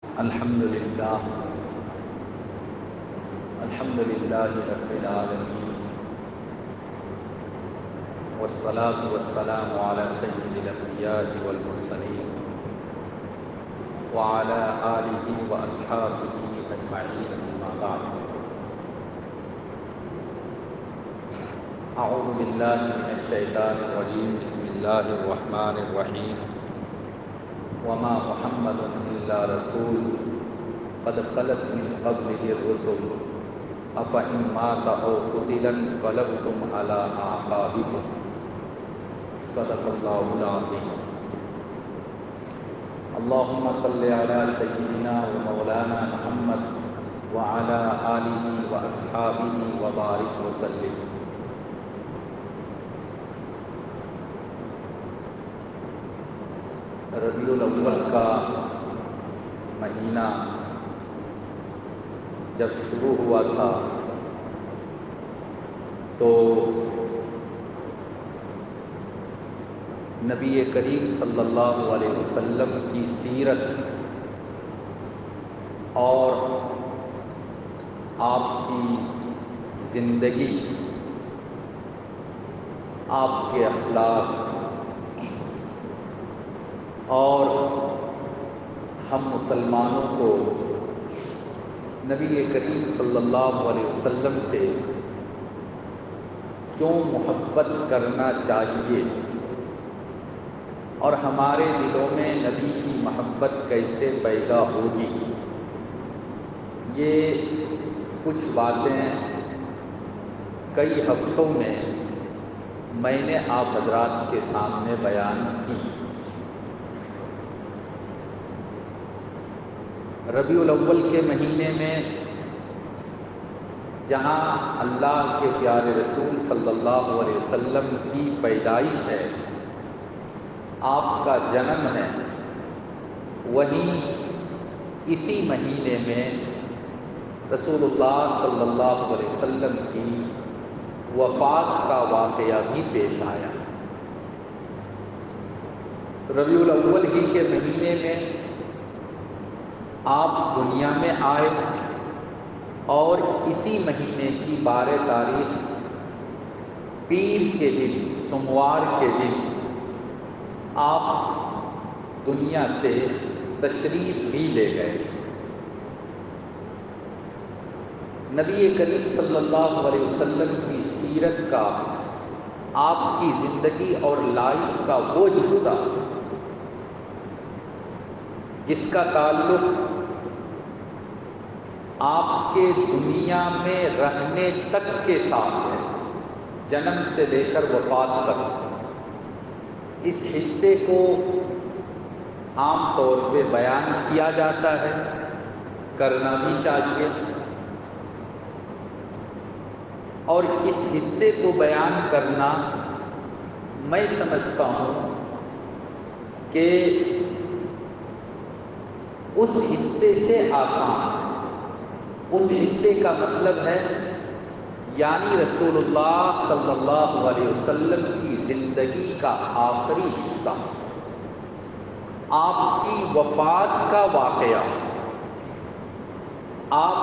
الحمد للہ رب العالمین والصلاة والسلام علی سید الانبیاء والمرسلین وعلی آلہ واصحابہ اجمعین، اما بعد۔ اعوذ باللہ من الشیطان الرجیم، بسم اللہ الرحمن الرحیم۔ وما محمد الا رسول قد خلت من قبله الرسل افإن مات او قتل انقلبتم على اعقابكم، صدق اللہ العظیم۔ اللهم صل على سيدنا ومولانا محمد وعلى آله واصحابه وبارك وسلم۔ ربیع الاول کا مہینہ جب شروع ہوا تھا تو نبی کریم صلی اللہ علیہ وسلم کی سیرت اور آپ کی زندگی، آپ کے اخلاق اور ہم مسلمانوں کو نبی کریم صلی اللہ علیہ وسلم سے کیوں محبت کرنا چاہیے اور ہمارے دلوں میں نبی کی محبت کیسے پیدا ہوگی، یہ کچھ باتیں کئی ہفتوں میں نے آپ حضرات کے سامنے بیان کی۔ ربیع الاول کے مہینے میں جہاں اللہ کے پیارے رسول صلی اللہ علیہ وسلم کی پیدائش ہے، آپ کا جنم ہے، وہیں اسی مہینے میں رسول اللہ صلی اللہ علیہ وسلم کی وفات کا واقعہ بھی پیش آیا۔ ربیع الاول ہی کے مہینے میں آپ دنیا میں آئے اور اسی مہینے کی 12 تاریخ پیر کے دن، سوموار کے دن آپ دنیا سے تشریف بھی لے گئے۔ نبی کریم صلی اللہ علیہ وسلم کی سیرت کا، آپ کی زندگی اور لائف کا وہ حصہ جس کا تعلق آپ کے دنیا میں رہنے تک کے ساتھ ہے، جنم سے لے کر وفات تک، اس حصے کو عام طور پہ بیان کیا جاتا ہے، کرنا بھی چاہیے، اور اس حصے کو بیان کرنا میں سمجھتا ہوں کہ اس حصے سے آسان ہے۔ اس حصے کا مطلب ہے یعنی رسول اللہ صلی اللہ علیہ وسلم کی زندگی کا آخری حصہ، آپ کی وفات کا واقعہ۔ آپ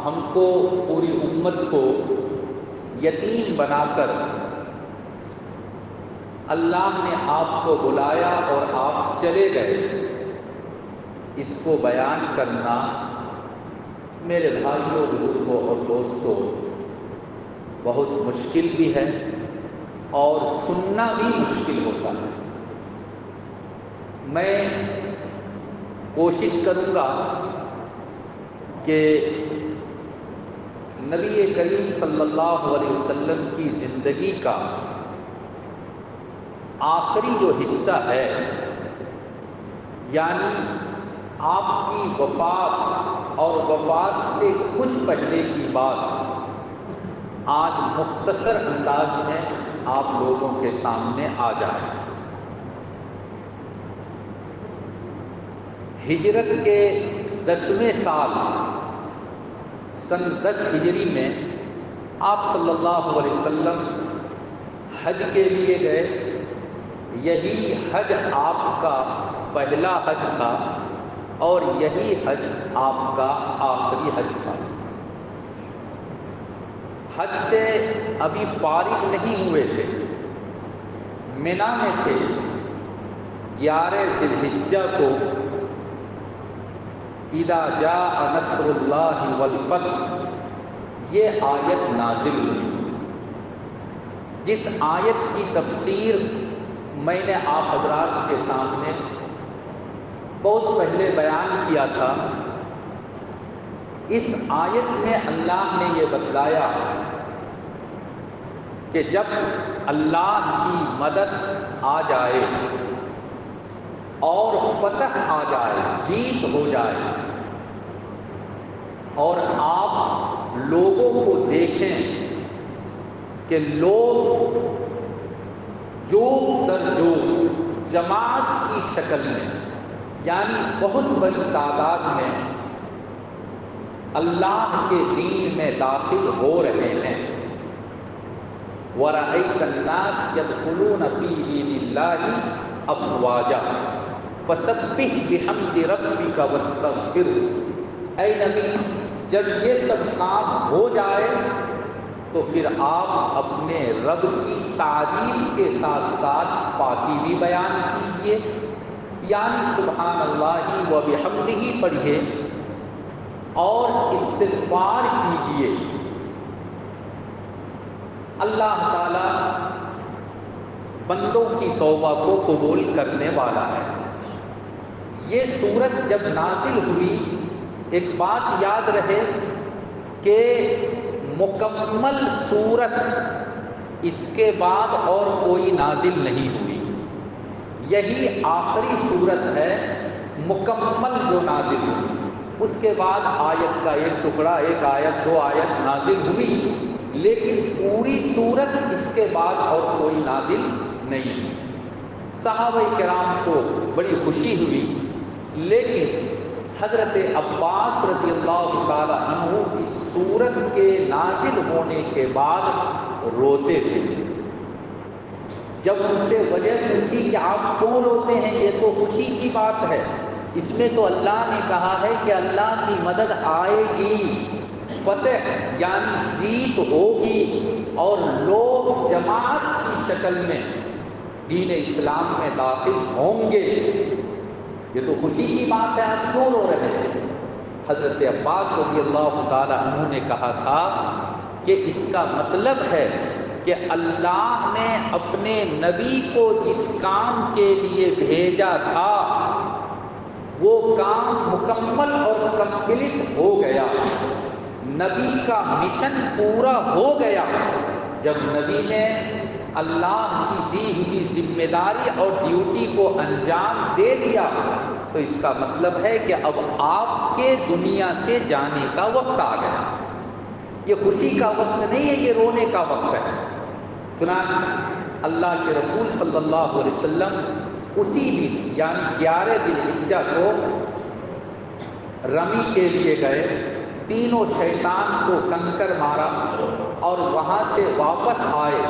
ہم کو، پوری امت کو یتیم بنا کر اللہ نے آپ کو بلایا اور آپ چلے گئے، اس کو بیان کرنا میرے بھائیوں، بزرگوں اور دوستوں بہت مشکل بھی ہے اور سننا بھی مشکل ہوتا ہے۔ میں کوشش کروں گا کہ نبی کریم صلی اللہ علیہ وسلم کی زندگی کا آخری جو حصہ ہے، یعنی آپ کی وفات اور وفات سے کچھ پہلے کی بات، آج مختصر انداز میں آپ لوگوں کے سامنے آ جائے۔ ہجرت کے 10ویں سال، سن 10 ہجری میں آپ صلی اللہ علیہ وسلم حج کے لیے گئے۔ یہی حج آپ کا پہلا حج تھا اور یہی حج آپ کا آخری حج تھا۔ حج سے ابھی فارغ نہیں ہوئے تھے، منا میں تھے۔ 11 ذی الحجہ کو اذا جاء نصر اللہ والفتح یہ آیت نازل ہوئی، جس آیت کی تفسیر میں نے آپ حضرات کے سامنے بہت پہلے بیان کیا تھا۔ اس آیت میں اللہ نے یہ بتلایا کہ جب اللہ کی مدد آ جائے اور فتح آ جائے، جیت ہو جائے، اور آپ لوگوں کو دیکھیں کہ لوگ جوگ در جوگ جماعت کی شکل میں، یعنی بہت بڑی تعداد میں اللہ کے دین میں داخل ہو رہے ہیں۔ وَرَأَيْتَ النَّاسَ يَدْخُلُونَ فِي دِينِ اللَّهِ أَفْوَاجًا فَسَبِّحْ بِحَمْدِ رَبِّكَ وَاسْتَغْفِرْهُ۔ اے نبی، جب یہ سب کام ہو جائے تو پھر آپ اپنے رب کی تعریف کے ساتھ ساتھ پاکی بھی بیان کیجئے، یعنی سبحان اللہ و بحمدہ پڑھیے اور استغفار کیجئے۔ اللہ تعالیٰ بندوں کی توبہ کو قبول کرنے والا ہے۔ یہ سورت جب نازل ہوئی، ایک بات یاد رہے کہ مکمل سورت اس کے بعد اور کوئی نازل نہیں ہوئی، یہی آخری سورت ہے مکمل جو نازل ہوئی۔ اس کے بعد آیت کا ایک ٹکڑا، ایک آیت، 2 آیت نازل ہوئی، لیکن پوری سورت اس کے بعد اور کوئی نازل نہیں ہوئی۔ صحابہ کرام کو بڑی خوشی ہوئی، لیکن حضرت عباس رضی اللہ تعالی عنہ اس سورت کے نازل ہونے کے بعد روتے تھے۔ جب ان سے وجہ پوچھی کہ آپ کیوں روتے ہیں، یہ تو خوشی کی بات ہے، اس میں تو اللہ نے کہا ہے کہ اللہ کی مدد آئے گی، فتح یعنی جیت ہوگی، اور لوگ جماعت کی شکل میں دین اسلام میں داخل ہوں گے، یہ تو خوشی کی بات ہے، آپ کیوں رو رہے ہیں؟ حضرت عباس رضی اللہ تعالی عنہ نے کہا تھا کہ اس کا مطلب ہے کہ اللہ نے اپنے نبی کو جس کام کے لیے بھیجا تھا وہ کام مکمل اور کمپلیٹ ہو گیا، نبی کا مشن پورا ہو گیا۔ جب نبی نے اللہ کی دی ہوئی ذمہ داری اور ڈیوٹی کو انجام دے دیا تو اس کا مطلب ہے کہ اب آپ کے دنیا سے جانے کا وقت آ گیا۔ یہ خوشی کا وقت نہیں ہے، یہ رونے کا وقت ہے۔ چنانچہ اللہ کے رسول صلی اللہ علیہ وسلم اسی دن یعنی 11 ذی الحجہ کو رمی کے لیے گئے، تینوں شیطان کو کنکر مارا اور وہاں سے واپس آئے۔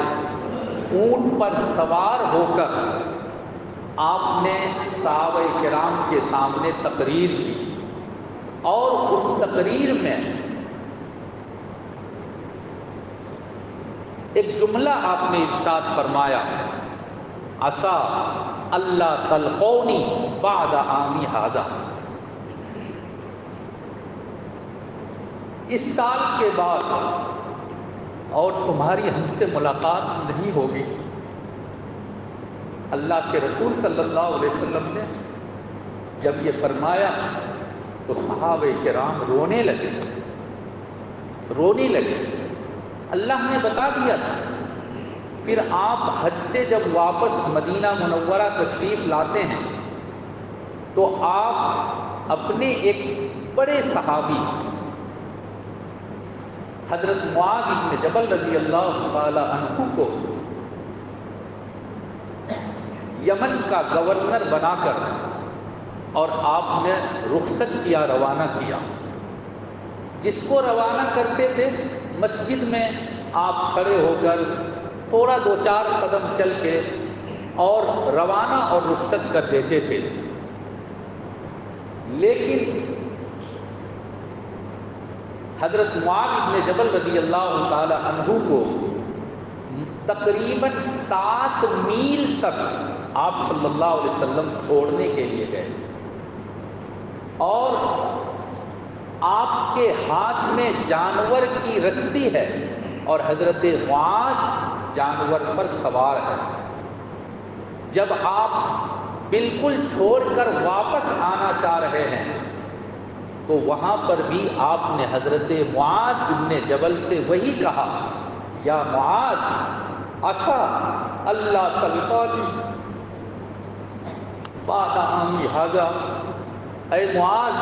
اونٹ پر سوار ہو کر آپ نے صحابہ کرام کے سامنے تقریر کی، اور اس تقریر میں ایک جملہ آپ نے ارشاد فرمایا، عسیٰ اللہ تلقونی بعد عامی ھذا، اس سال کے بعد اور تمہاری ہم سے ملاقات نہیں ہوگی۔ اللہ کے رسول صلی اللہ علیہ وسلم نے جب یہ فرمایا تو صحابہ کرام رونے لگے۔ اللہ نے بتا دیا تھا۔ پھر آپ حج سے جب واپس مدینہ منورہ تشریف لاتے ہیں تو آپ اپنے ایک بڑے صحابی حضرت معاذ بن جبل رضی اللہ تعالی عنہ کو یمن کا گورنر بنا کر اور آپ نے رخصت کیا، روانہ کیا۔ جس کو روانہ کرتے تھے مسجد میں آپ کھڑے ہو کر تھوڑا 2-4 قدم چل کے اور روانہ اور رخصت کر دیتے تھے۔ لیکن حضرت معاذ ابن جبل رضی اللہ تعالی عنہ کو تقریباً 7 میل تک آپ صلی اللہ علیہ وسلم چھوڑنے کے لیے گئے، اور آپ کے ہاتھ میں جانور کی رسی ہے اور حضرت معاذ جانور پر سوار ہے۔ جب آپ بالکل چھوڑ کر واپس آنا چاہ رہے ہیں تو وہاں پر بھی آپ نے حضرت معاذ ابن جبل سے وہی کہا، یا معاذ عسیٰ اللہ تلقانی بعد عامی ھذا، اے معاذ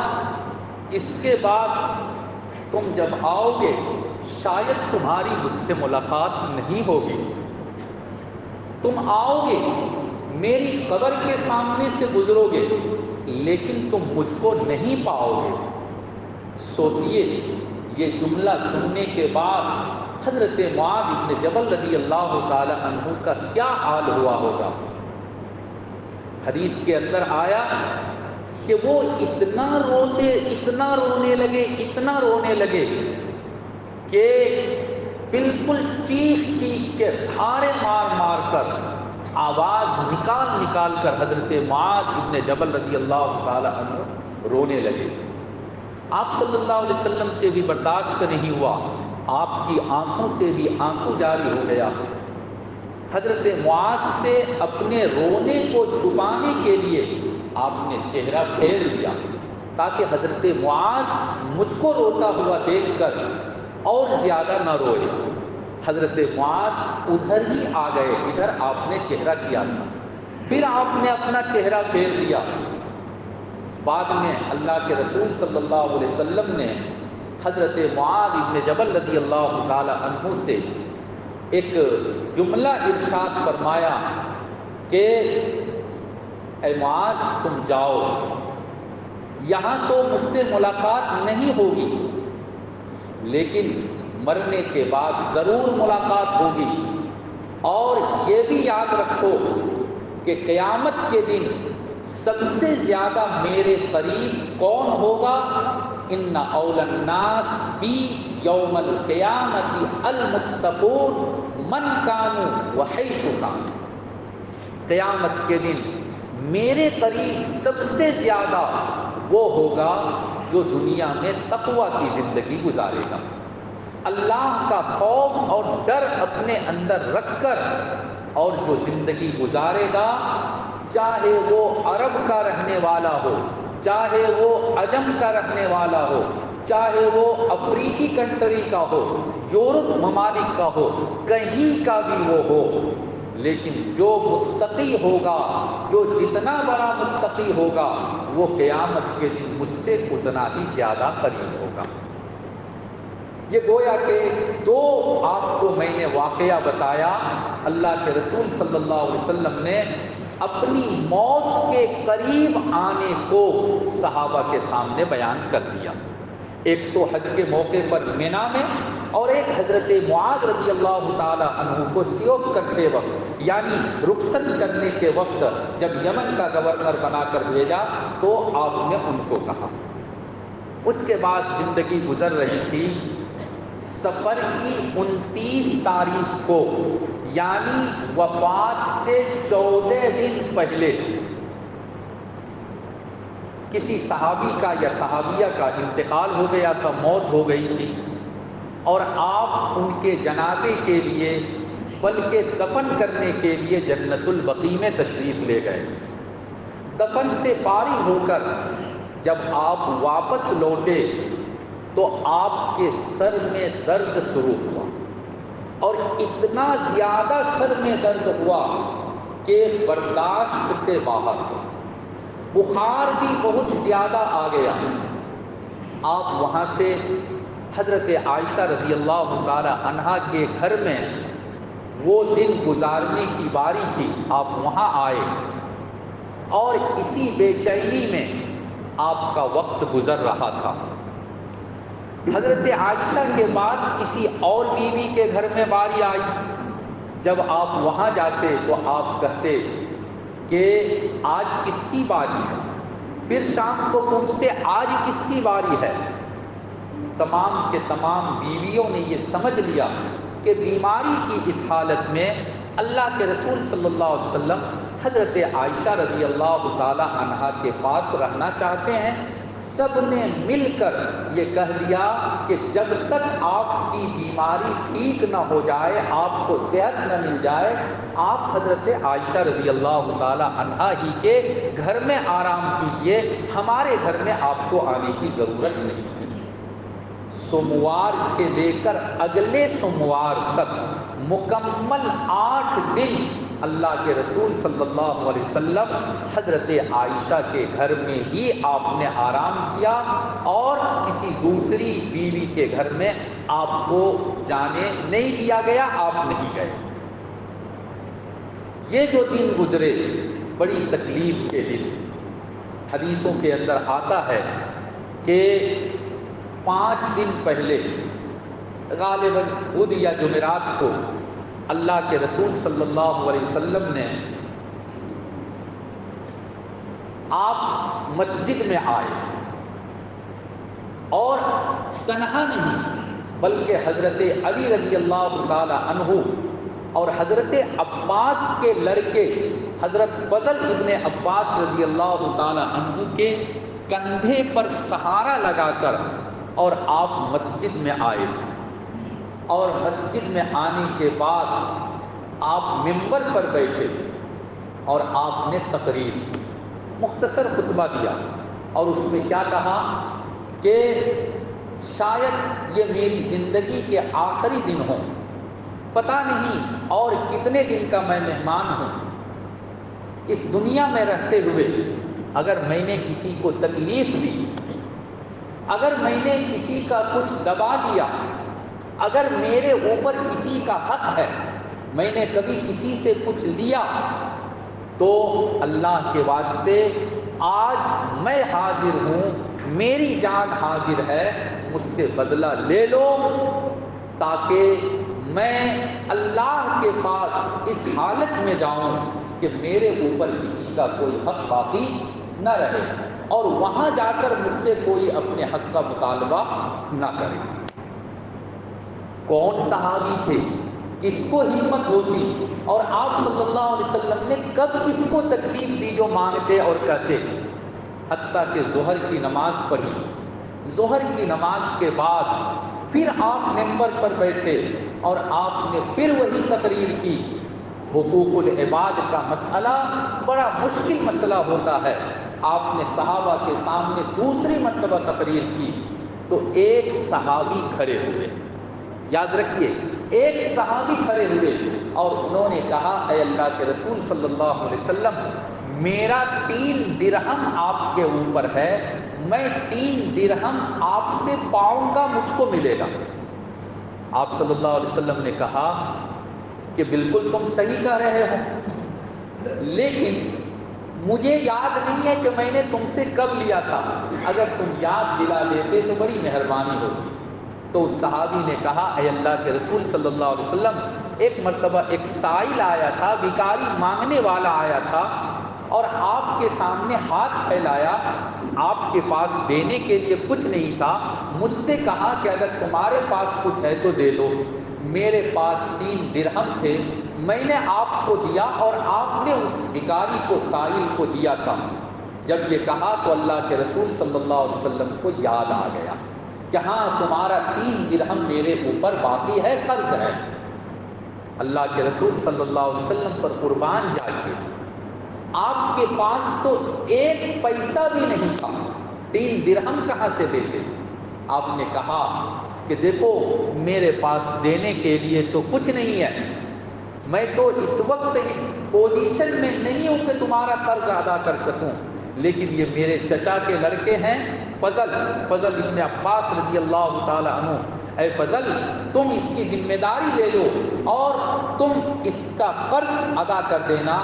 اس کے بعد تم جب آؤ گے شاید تمہاری مجھ سے ملاقات نہیں ہوگی، تم آؤ گے میری قبر کے سامنے سے گزرو گے لیکن تم مجھ کو نہیں پاؤ گے۔ سوچئے یہ جملہ سننے کے بعد حضرت معاذ ابن جبل رضی اللہ تعالی عنہ کا کیا حال ہوا ہوگا۔ حدیث کے اندر آیا کہ وہ اتنا رونے لگے کہ بالکل چیخ کے دھارے مار کر آواز نکال کر حضرت معاذ ابن جبل رضی اللہ تعالی عنہ رونے لگے۔ آپ صلی اللہ علیہ وسلم سے بھی برداشت نہیں ہوا، آپ کی آنکھوں سے بھی آنسو جاری ہو گیا۔ حضرت معاذ سے اپنے رونے کو چھپانے کے لیے آپ نے چہرہ پھیر لیا تاکہ حضرت معاذ مجھ کو روتا ہوا دیکھ کر اور زیادہ نہ روئے۔ حضرت معاذ ادھر ہی آ گئے جدھر آپ نے چہرہ کیا تھا، پھر آپ نے اپنا چہرہ پھیر لیا۔ بعد میں اللہ کے رسول صلی اللہ علیہ وسلم نے حضرت معاذ ابن جبل رضی اللہ تعالی عنہ سے ایک جملہ ارشاد فرمایا کہ اے معاذ تم جاؤ، یہاں تو مجھ سے ملاقات نہیں ہوگی لیکن مرنے کے بعد ضرور ملاقات ہوگی، اور یہ بھی یاد رکھو کہ قیامت کے دن سب سے زیادہ میرے قریب کون ہوگا؟ ان اول الناس بی یوم القیامت المتقون من کانوا وحیث کانوا، قیامت کے دن میرے قریب سب سے زیادہ وہ ہوگا جو دنیا میں تقویٰ کی زندگی گزارے گا، اللہ کا خوف اور ڈر اپنے اندر رکھ کر، اور جو زندگی گزارے گا چاہے وہ عرب کا رہنے والا ہو، چاہے وہ عجم کا رہنے والا ہو، چاہے وہ افریقی کنٹری کا ہو، یورپ ممالک کا ہو، کہیں کا بھی وہ ہو، لیکن جو متقی ہوگا، جو جتنا بڑا متقی ہوگا وہ قیامت کے دن مجھ سے اتنا ہی زیادہ قریب ہوگا۔ یہ گویا کہ دو آپ کو میں نے واقعہ بتایا، اللہ کے رسول صلی اللہ علیہ وسلم نے اپنی موت کے قریب آنے کو صحابہ کے سامنے بیان کر دیا۔ ایک تو حج کے موقع پر مینا میں، اور ایک حضرت معاذ رضی اللہ تعالی عنہ کو سیوف کرتے وقت، یعنی رخصت کرنے کے وقت جب یمن کا گورنر بنا کر بھیجا تو آپ نے ان کو کہا۔ اس کے بعد زندگی گزر رہی تھی، سفر کی 29 تاریخ کو یعنی وفات سے 14 دن پہلے کسی صحابی کا یا صحابیہ کا انتقال ہو گیا تھا، موت ہو گئی تھی، اور آپ ان کے جنازے کے لیے بلکہ دفن کرنے کے لیے جنت البقیع میں تشریف لے گئے۔ دفن سے فارغ ہو کر جب آپ واپس لوٹے تو آپ کے سر میں درد شروع ہوا، اور اتنا زیادہ سر میں درد ہوا کہ برداشت سے باہر، بخار بھی بہت زیادہ آ گیا۔ آپ وہاں سے حضرت عائشہ رضی اللہ تعالی عنہا کے گھر میں وہ دن گزارنے کی باری تھی، آپ وہاں آئے، اور اسی بے چینی میں آپ کا وقت گزر رہا تھا۔ حضرت عائشہ کے بعد کسی اور بیوی کے گھر میں باری آئی، جب آپ وہاں جاتے تو آپ کہتے کہ آج کس کی باری ہے؟ پھر شام کو پوچھتے آج کس کی باری ہے؟ تمام کے تمام بیویوں نے یہ سمجھ لیا کہ بیماری کی اس حالت میں اللہ کے رسول صلی اللہ علیہ وسلم حضرت عائشہ رضی اللہ تعالی عنہا کے پاس رہنا چاہتے ہیں۔ سب نے مل کر یہ کہہ دیا کہ جب تک آپ کی بیماری ٹھیک نہ ہو جائے، آپ کو صحت نہ مل جائے، آپ حضرت عائشہ رضی اللہ تعالی عنہا ہی کے گھر میں آرام کیجئے، ہمارے گھر میں آپ کو آنے کی ضرورت نہیں تھی۔ سوموار سے لے کر اگلے سوموار تک مکمل 8 دن اللہ کے رسول صلی اللہ علیہ وسلم حضرت عائشہ کے گھر میں ہی آپ نے آرام کیا، اور کسی دوسری بیوی کے گھر میں آپ کو جانے نہیں دیا گیا، آپ نہیں گئے۔ یہ جو دن گزرے بڑی تکلیف کے دن۔ حدیثوں کے اندر آتا ہے کہ 5 دن پہلے غالباً بدھ یا جمعرات کو اللہ کے رسول صلی اللہ علیہ وسلم نے آپ مسجد میں آئے، اور تنہا نہیں بلکہ حضرت علی رضی اللہ تعالی عنہ اور حضرت عباس کے لڑکے حضرت فضل ابن عباس رضی اللہ تعالی عنہ کے کندھے پر سہارا لگا کر اور آپ مسجد میں آئے، اور مسجد میں آنے کے بعد آپ منبر پر بیٹھے اور آپ نے تقریر کی، مختصر خطبہ دیا، اور اس میں کیا کہا کہ شاید یہ میری زندگی کے آخری دن ہوں، پتہ نہیں اور کتنے دن کا میں مہمان ہوں۔ اس دنیا میں رہتے ہوئے اگر میں نے کسی کو تکلیف دی، اگر میں نے کسی کا کچھ دبا دیا، اگر میرے اوپر کسی کا حق ہے، میں نے کبھی کسی سے کچھ لیا، تو اللہ کے واسطے آج میں حاضر ہوں، میری جان حاضر ہے، مجھ سے بدلہ لے لو، تاکہ میں اللہ کے پاس اس حالت میں جاؤں کہ میرے اوپر کسی کا کوئی حق باقی نہ رہے، اور وہاں جا کر مجھ سے کوئی اپنے حق کا مطالبہ نہ کرے۔ کون صحابی تھے، کس کو ہمت ہوتی، اور آپ صلی اللہ علیہ وسلم نے کب کس کو تکلیف دی جو مانگتے اور کہتے؟ حتیٰ کہ ظہر کی نماز پڑھی، ظہر کی نماز کے بعد پھر آپ منبر پر بیٹھے اور آپ نے پھر وہی تقریر کی۔ حقوق العباد کا مسئلہ بڑا مشکل مسئلہ ہوتا ہے، آپ نے صحابہ کے سامنے دوسری مرتبہ تقریر کی، تو ایک صحابی کھڑے ہوئے، یاد رکھیے ایک صحابی کھڑے ہوئے، اور انہوں نے کہا اے اللہ کے رسول صلی اللہ علیہ وسلم، میرا 3 درہم آپ کے اوپر ہے، میں 3 درہم آپ سے پاؤں گا، مجھ کو ملے گا۔ آپ صلی اللہ علیہ وسلم نے کہا کہ بالکل تم صحیح کہہ رہے ہو، لیکن مجھے یاد نہیں ہے کہ میں نے تم سے کب لیا تھا، اگر تم یاد دلا دیتے تو بڑی مہربانی ہوگی۔ تو اس صحابی نے کہا اے اللہ کے رسول صلی اللہ علیہ وسلم، ایک مرتبہ ایک سائل آیا تھا، بھکاری مانگنے والا آیا تھا، اور آپ کے سامنے ہاتھ پھیلایا، آپ کے پاس دینے کے لیے کچھ نہیں تھا، مجھ سے کہا کہ اگر تمہارے پاس کچھ ہے تو دے دو۔ میرے پاس 3 درہم تھے، میں نے آپ کو دیا، اور آپ نے اس بھکاری کو، سائل کو دیا تھا۔ جب یہ کہا تو اللہ کے رسول صلی اللہ علیہ وسلم کو یاد آ گیا کہ ہاں تمہارا 3 درہم میرے اوپر باقی ہے، قرض ہے۔ اللہ کے رسول صلی اللہ علیہ وسلم پر قربان جائیے، آپ کے پاس تو 1 پیسہ بھی نہیں تھا، 3 درہم کہاں سے دیتے؟ آپ نے کہا کہ دیکھو میرے پاس دینے کے لیے تو کچھ نہیں ہے، میں تو اس وقت اس پوزیشن میں نہیں ہوں کہ تمہارا قرض ادا کر سکوں، لیکن یہ میرے چچا کے لڑکے ہیں فضل ابن عباس رضی اللہ تعالی عنہ، اے فضل تم اس کی ذمہ داری لے لو اور تم اس کا قرض ادا کر دینا،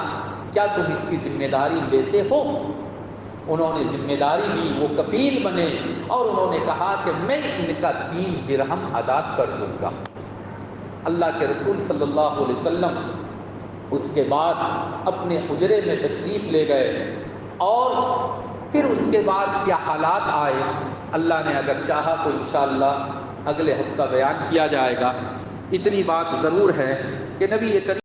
کیا تم اس کی ذمہ داری لیتے ہو؟ انہوں نے ذمہ داری لی، وہ کفیل بنے، اور انہوں نے کہا کہ میں ان کا 3 درہم ادا کر دوں گا۔ اللہ کے رسول صلی اللہ علیہ وسلم اس کے بعد اپنے حجرے میں تشریف لے گئے، اور پھر اس کے بعد کیا حالات آئے، اللہ نے اگر چاہا تو انشاءاللہ اگلے ہفتہ بیان کیا جائے گا۔ اتنی بات ضرور ہے کہ نبی کریم